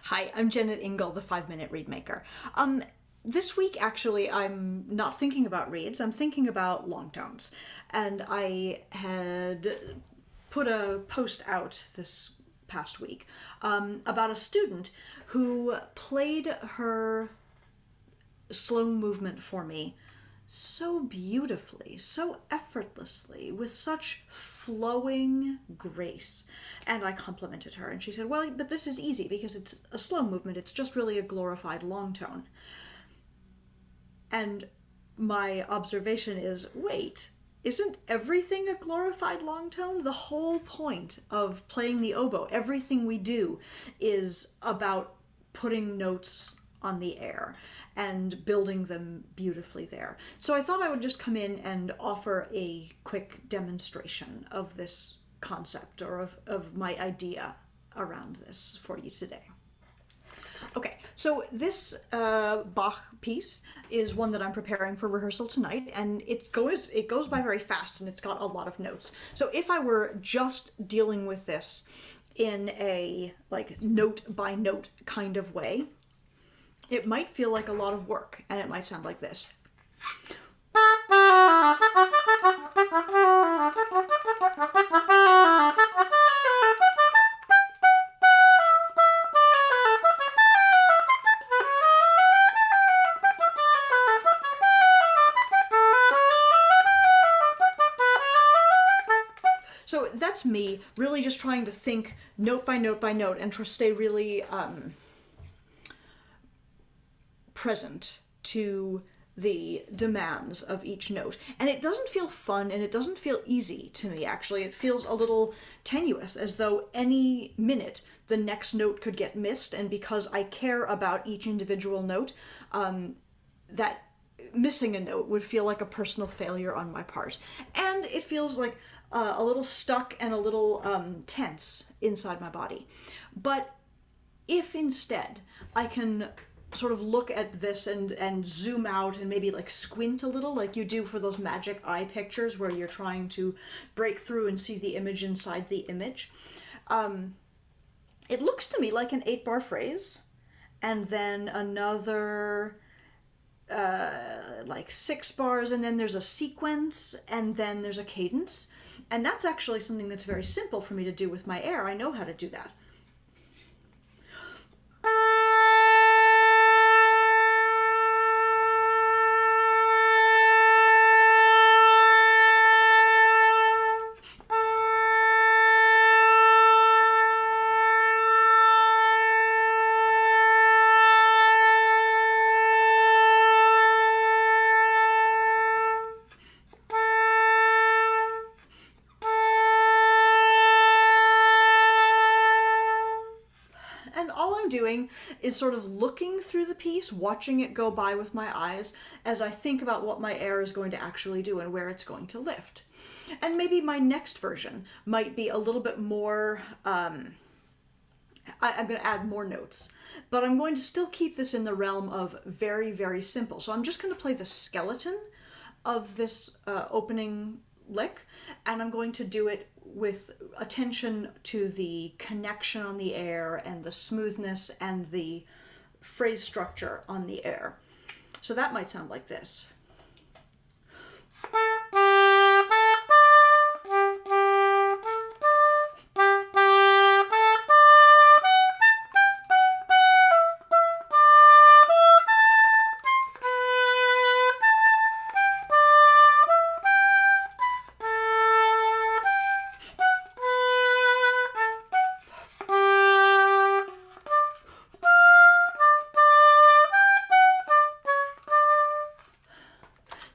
Hi, I'm Jennet Ingle, the 5-Minute Reedmaker. This week, actually, I'm not thinking about reeds, I'm thinking about long tones. And I had put a post out this past week about a student who played her slow movement for me so beautifully, so effortlessly, with such flowing grace. And I complimented her, and she said, "Well, but this is easy because it's a slow movement, it's just really a glorified long tone." And my observation is, wait, isn't everything a glorified long tone? The whole point of playing the oboe, everything we do, is about putting notes on the air and building them beautifully there. So I thought I would just come in and offer a quick demonstration of this concept, or of my idea around this for you today. Okay, so this Bach piece is one that I'm preparing for rehearsal tonight, and it goes by very fast, and it's got a lot of notes. So if I were just dealing with this in a like note by note kind of way, it might feel like a lot of work, and it might sound like this. So that's me really just trying to think note by note by note and to stay really present to the demands of each note. And it doesn't feel fun, and it doesn't feel easy to me, actually. It feels a little tenuous, as though any minute the next note could get missed, and because I care about each individual note, that missing a note would feel like a personal failure on my part. And it feels like a little stuck and a little tense inside my body. But if instead I can sort of look at this and zoom out and maybe like squint a little, like you do for those magic eye pictures where you're trying to break through and see the image inside the image, it looks to me like an 8-bar phrase, and then another like 6 bars, and then there's a sequence, and then there's a cadence. And that's actually something that's very simple for me to do with my air. I know how to do that. And all I'm doing is sort of looking through the piece, watching it go by with my eyes as I think about what my air is going to actually do and where it's going to lift. And maybe my next version might be a little bit more, I'm going to add more notes, but I'm going to still keep this in the realm of very, very simple. So I'm just going to play the skeleton of this opening lick, and I'm going to do it with attention to the connection on the air and the smoothness and the phrase structure on the air. So that might sound like this.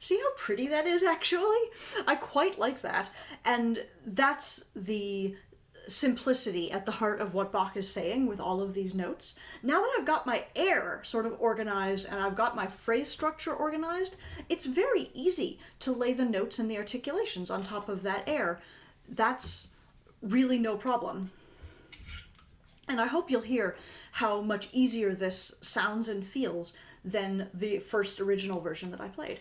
See how pretty that is, actually? I quite like that. And that's the simplicity at the heart of what Bach is saying with all of these notes. Now that I've got my air sort of organized and I've got my phrase structure organized, it's very easy to lay the notes and the articulations on top of that air. That's really no problem. And I hope you'll hear how much easier this sounds and feels than the first original version that I played.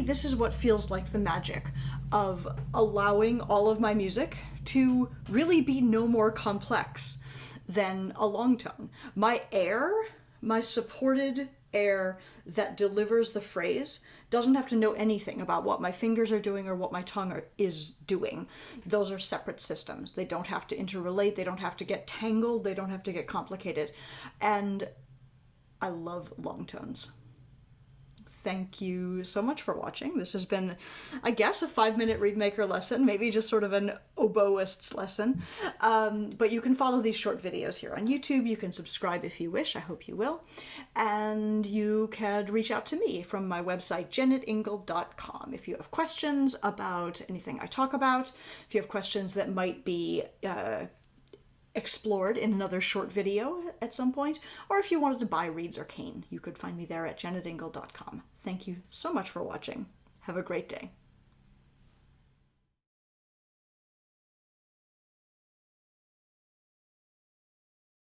this is what feels like the magic of allowing all of my music to really be no more complex than a long tone. My air, my supported air that delivers the phrase, doesn't have to know anything about what my fingers are doing or what my tongue is doing. Those are separate systems. They don't have to interrelate, they don't have to get tangled, they don't have to get complicated. And I love long tones. Thank you so much for watching. This has been, I guess, a 5-minute Reedmaker lesson, maybe just sort of an oboist's lesson. But you can follow these short videos here on YouTube. You can subscribe if you wish. I hope you will. And you can reach out to me from my website, jennetingle.com. If you have questions about anything I talk about, if you have questions that might be explored in another short video at some point, or if you wanted to buy Reeds Arcane, you could find me there at jennetingle.com. Thank you so much for watching. Have a great day.